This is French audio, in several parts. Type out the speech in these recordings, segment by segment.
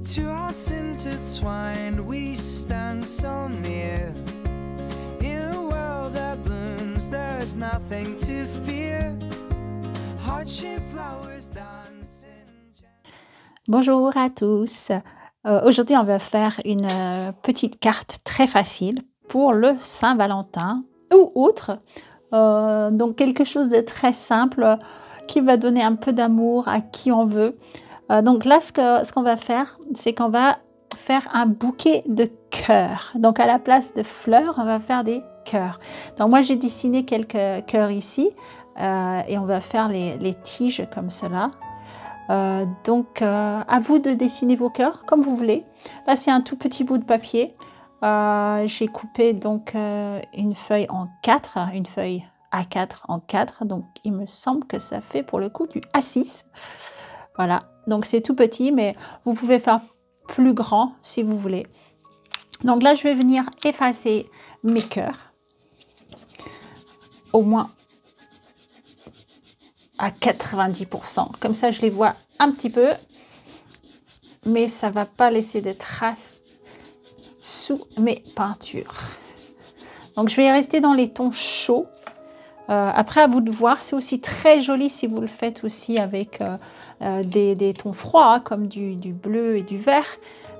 Two hearts intertwined, we stand so near. In a world that blooms, there's nothing to fear. Heart-shaped flowers dancing. Bonjour à tous. Aujourd'hui, on va faire une petite carte très facile pour le Saint-Valentin ou autre. Donc quelque chose de très simple qui va donner un peu d'amour à qui on veut. Donc là, ce qu'on va faire, c'est qu'on va faire un bouquet de cœurs. Donc à la place de fleurs, on va faire des cœurs. Donc moi, j'ai dessiné quelques cœurs ici et on va faire les tiges comme cela. Donc à vous de dessiner vos cœurs comme vous voulez. Là, c'est un tout petit bout de papier. J'ai coupé donc une feuille en 4, une feuille A4 en 4. Donc il me semble que ça fait pour le coup du A6. Voilà, donc c'est tout petit, mais vous pouvez faire plus grand si vous voulez. Donc là, je vais venir effacer mes cœurs. Au moins à 90%. Comme ça, je les vois un petit peu, mais ça ne va pas laisser de traces sous mes peintures. Donc, je vais rester dans les tons chauds. Après, à vous de voir. C'est aussi très joli si vous le faites aussi avec des tons froids, hein, comme du bleu et du vert.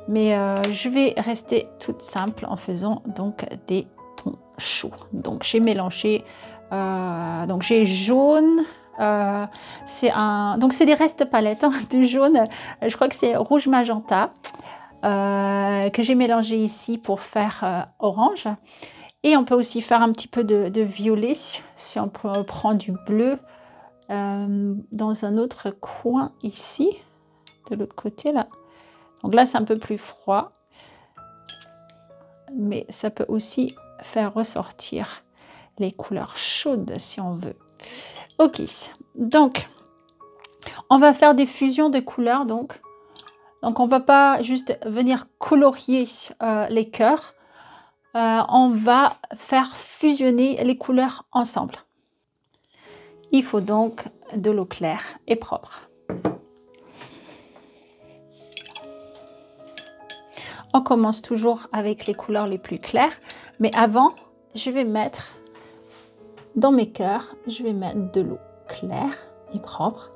Mais je vais rester toute simple en faisant donc des tons chauds. Donc, j'ai mélangé. Donc, j'ai jaune. C'est des restes palettes hein, du jaune. Je crois que c'est rouge magenta que j'ai mélangé ici pour faire orange. Et on peut aussi faire un petit peu de violet si on prend du bleu dans un autre coin ici, de l'autre côté là. Donc là, c'est un peu plus froid, mais ça peut aussi faire ressortir les couleurs chaudes si on veut. Ok, donc on va faire des fusions de couleurs. Donc on va pas juste venir colorier les cœurs. On va faire fusionner les couleurs ensemble. Il faut donc de l'eau claire et propre. On commence toujours avec les couleurs les plus claires, mais avant, je vais mettre dans mes cœurs, je vais mettre de l'eau claire et propre.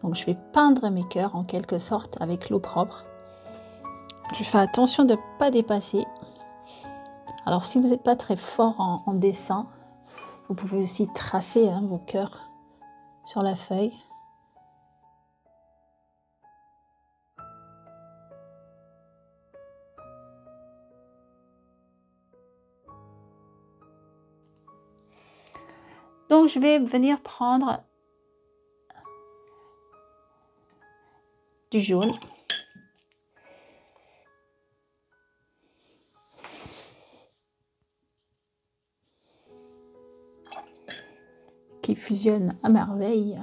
Donc je vais peindre mes cœurs en quelque sorte avec l'eau propre. Je fais attention de ne pas dépasser. Alors, si vous n'êtes pas très fort en dessin, vous pouvez aussi tracer vos cœurs sur la feuille. Donc, je vais venir prendre du jaune. Qui fusionne à merveille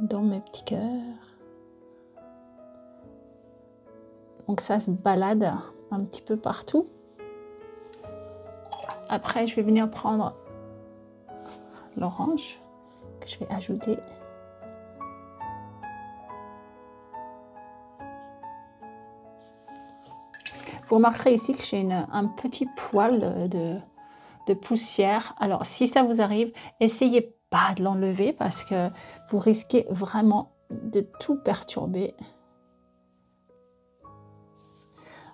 dans mes petits cœurs. Donc ça se balade un petit peu partout. Après, je vais venir prendre l'orange que je vais ajouter. Vous remarquerez ici que j'ai un petit poil de poussière. Alors, si ça vous arrive, essayez pas de l'enlever parce que vous risquez vraiment de tout perturber.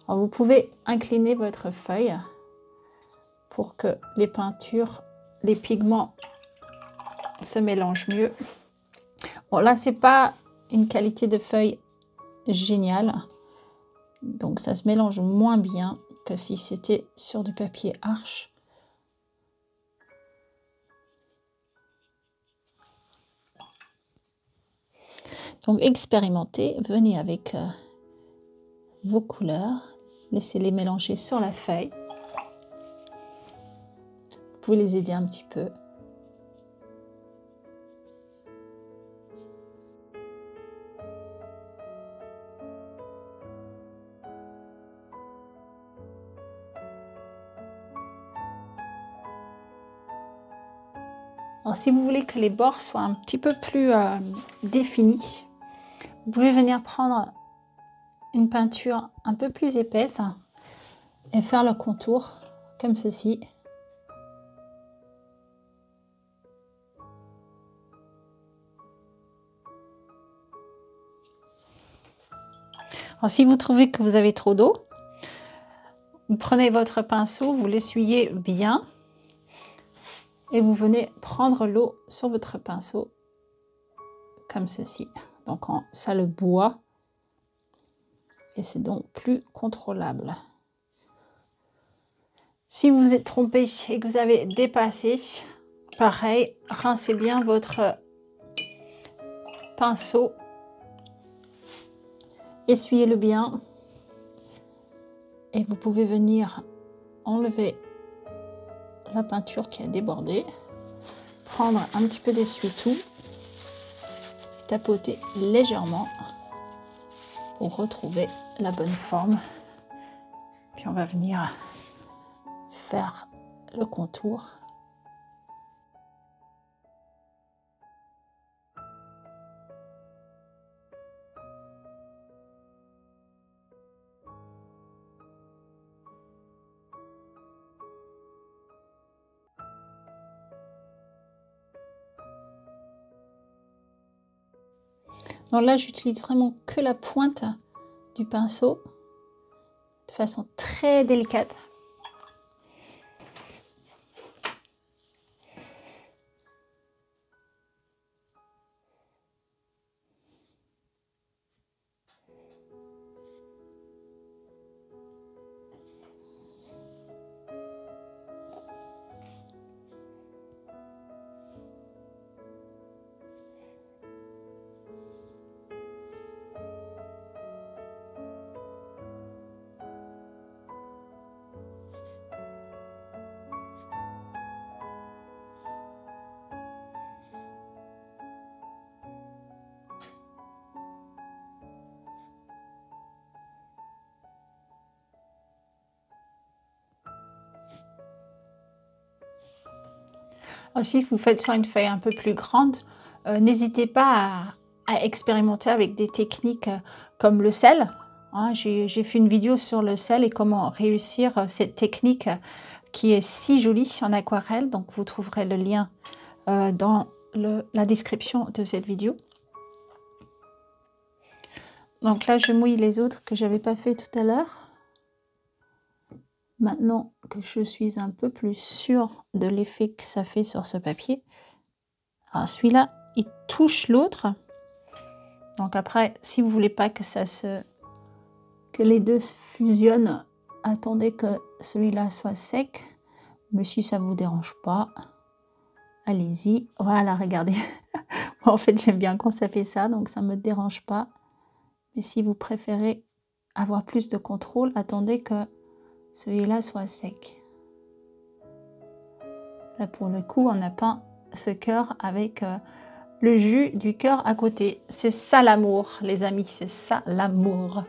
Alors, vous pouvez incliner votre feuille pour que les peintures, les pigments se mélangent mieux. Bon, là, c'est pas une qualité de feuille géniale. Donc, ça se mélange moins bien que si c'était sur du papier arche. Donc, expérimentez, venez avec vos couleurs, laissez-les mélanger sur la feuille. Vous pouvez les aider un petit peu. Alors, si vous voulez que les bords soient un petit peu plus définis, vous pouvez venir prendre une peinture un peu plus épaisse et faire le contour comme ceci. Alors, si vous trouvez que vous avez trop d'eau, vous prenez votre pinceau, vous l'essuyez bien et vous venez prendre l'eau sur votre pinceau comme ceci. Donc ça le boit et c'est donc plus contrôlable. Si vous vous êtes trompé et que vous avez dépassé, pareil, rincez bien votre pinceau, essuyez-le bien et vous pouvez venir enlever la peinture qui a débordé, prendre un petit peu d'essuie-tout, tapoter légèrement pour retrouver la bonne forme. Puis on va venir faire le contour. Donc là, j'utilise vraiment que la pointe du pinceau de façon très délicate. Si vous faites sur une feuille un peu plus grande, n'hésitez pas à expérimenter avec des techniques comme le sel. Hein, j'ai fait une vidéo sur le sel et comment réussir cette technique qui est si jolie en aquarelle. Donc vous trouverez le lien dans la description de cette vidéo. Donc là, je mouille les autres que j'avais pas fait tout à l'heure. Maintenant que je suis un peu plus sûre de l'effet que ça fait sur ce papier, alors celui-là, il touche l'autre. Donc après, si vous voulez pas que que les deux fusionnent, attendez que celui-là soit sec. Mais si ça vous dérange pas, allez-y. Voilà, regardez. En fait, j'aime bien quand ça fait ça, donc ça me dérange pas. Mais si vous préférez avoir plus de contrôle, attendez que celui-là soit sec. Là, pour le coup, on a peint ce cœur avec le jus du cœur à côté. C'est ça l'amour, les amis, c'est ça l'amour.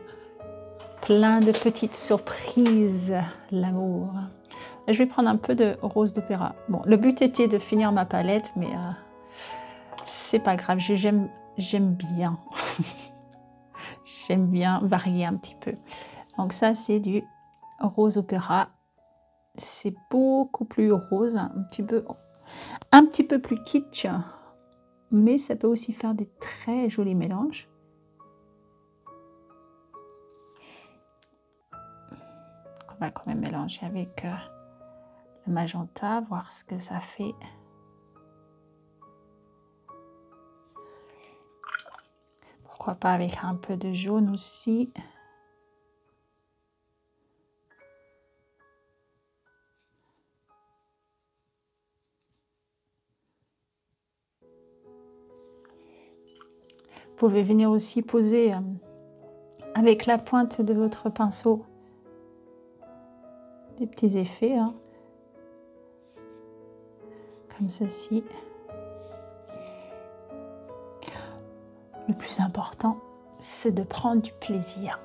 Plein de petites surprises, l'amour. Je vais prendre un peu de rose d'opéra. Bon, le but était de finir ma palette, mais c'est pas grave, j'aime bien. J'aime bien varier un petit peu. Donc ça, c'est du rose opéra. C'est beaucoup plus rose, un petit peu plus kitsch, mais ça peut aussi faire des très jolis mélanges. On va quand même mélanger avec le magenta, voir ce que ça fait. Pourquoi pas avec un peu de jaune aussi. Vous pouvez venir aussi poser avec la pointe de votre pinceau des petits effets, hein, comme ceci. Le plus important, c'est de prendre du plaisir.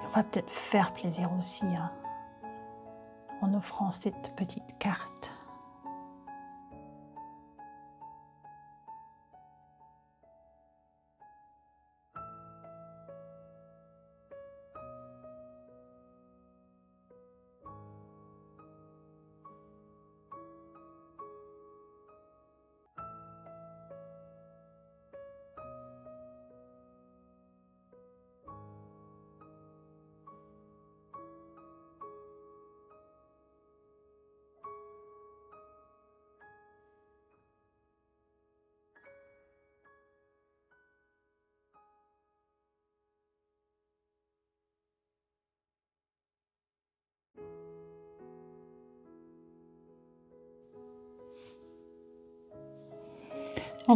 On va peut-être faire plaisir aussi hein, en offrant cette petite carte.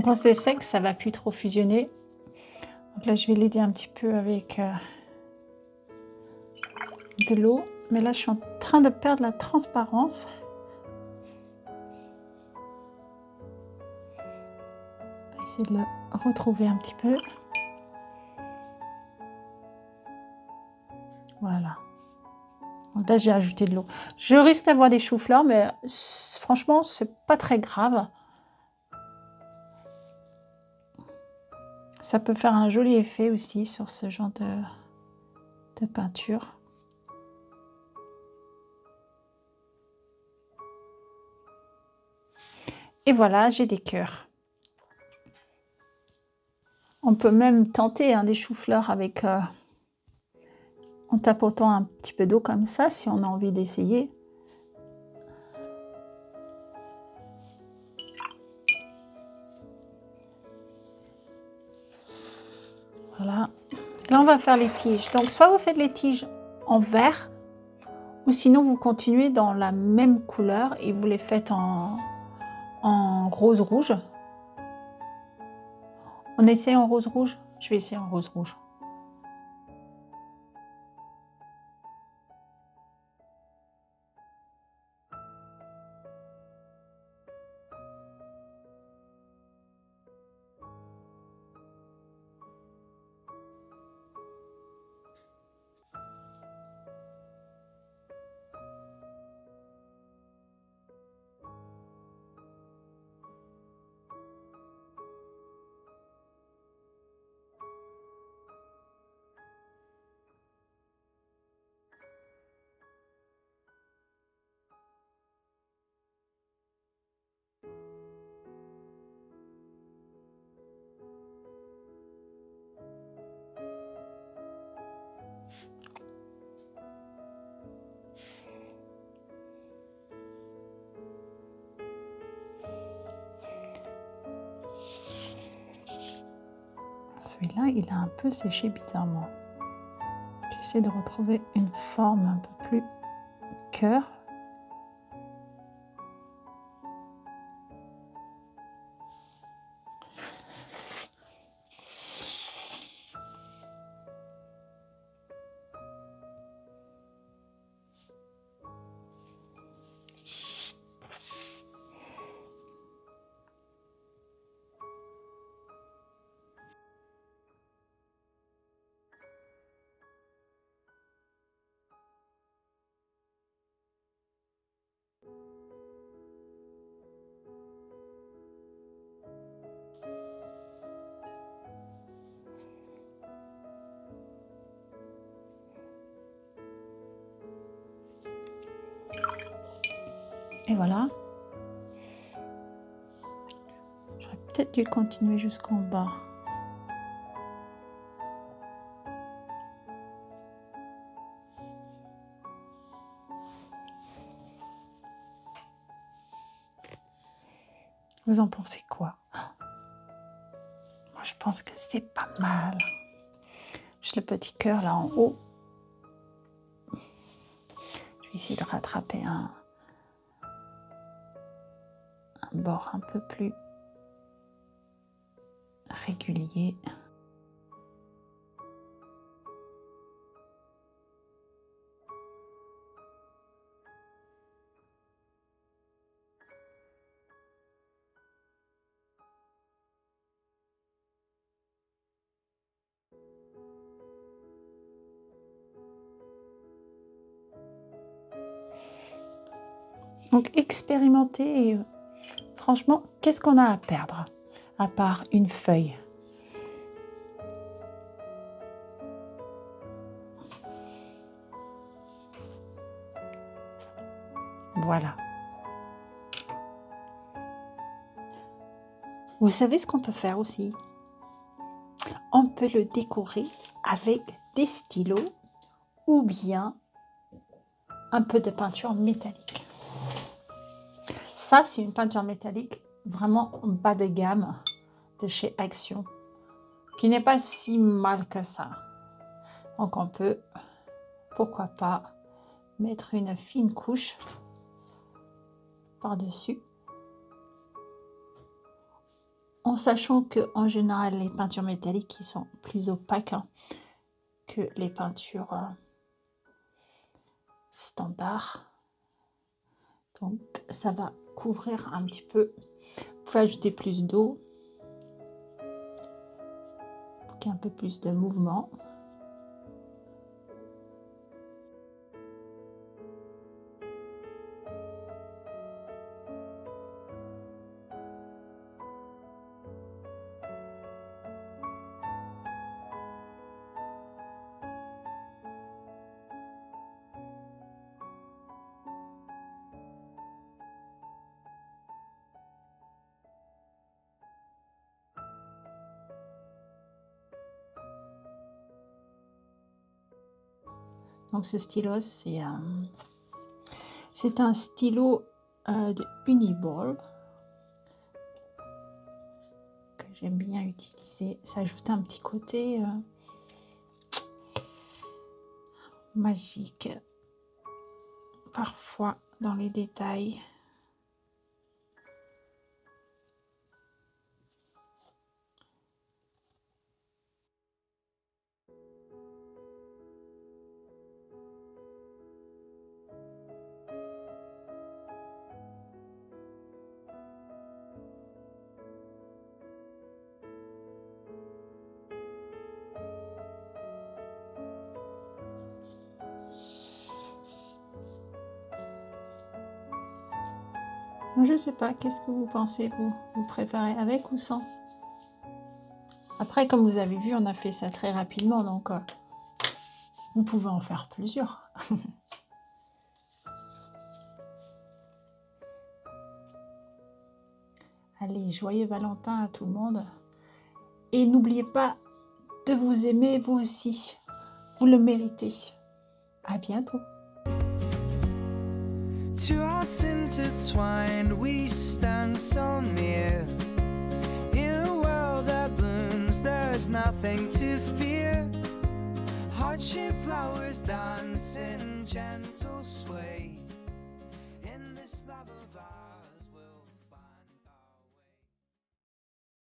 quand c'est sec, ça va plus trop fusionner. Donc là, je vais l'aider un petit peu avec de l'eau. Mais là, je suis en train de perdre la transparence. On va essayer de le retrouver un petit peu. Voilà. Donc là, j'ai ajouté de l'eau. Je risque d'avoir des choux-fleurs, mais franchement, c'est pas très grave. Ça peut faire un joli effet aussi sur ce genre de peinture. Et voilà, j'ai des cœurs. On peut même tenter des choux-fleurs avec en tapotant un petit peu d'eau comme ça, si on a envie d'essayer. Voilà. Là, on va faire les tiges. Donc, soit vous faites les tiges en vert, ou sinon vous continuez dans la même couleur et vous les faites en rose-rouge. On essaie en rose-rouge? Je vais essayer en rose-rouge. Celui-là, il a un peu séché bizarrement. J'essaie de retrouver une forme un peu plus cœur. Et voilà. J'aurais peut-être dû continuer jusqu'en bas. Vous en pensez quoi? Moi, je pense que c'est pas mal. Juste le petit cœur là en haut. Je vais essayer de rattraper un bord un peu plus régulier. Donc expérimenter et franchement, qu'est-ce qu'on a à perdre à part une feuille? Voilà. Vous savez ce qu'on peut faire aussi? On peut le décorer avec des stylos ou bien un peu de peinture métallique. Ça, c'est une peinture métallique vraiment bas de gamme de chez Action, qui n'est pas si mal que ça. Donc on peut, pourquoi pas, mettre une fine couche par-dessus. en sachant que en général les peintures métalliques ils sont plus opaques hein, que les peintures standards. Donc ça va couvrir un petit peu. Vous pouvez ajouter plus d'eau pour qu'il y ait un peu plus de mouvement. Donc ce stylo, c'est un stylo de Uniball que j'aime bien utiliser. Ça ajoute un petit côté magique, parfois dans les détails. Je sais pas, qu'est-ce que vous pensez, vous préférez avec ou sans? Après, comme vous avez vu, on a fait ça très rapidement, donc vous pouvez en faire plusieurs. Allez, joyeux Valentin à tout le monde. Et n'oubliez pas de vous aimer vous aussi. Vous le méritez. À bientôt. Two hearts intertwined, we stand so near. In a world that blooms, there's nothing to fear. Heart-shaped flowers dance in gentle sway. In this love of ours.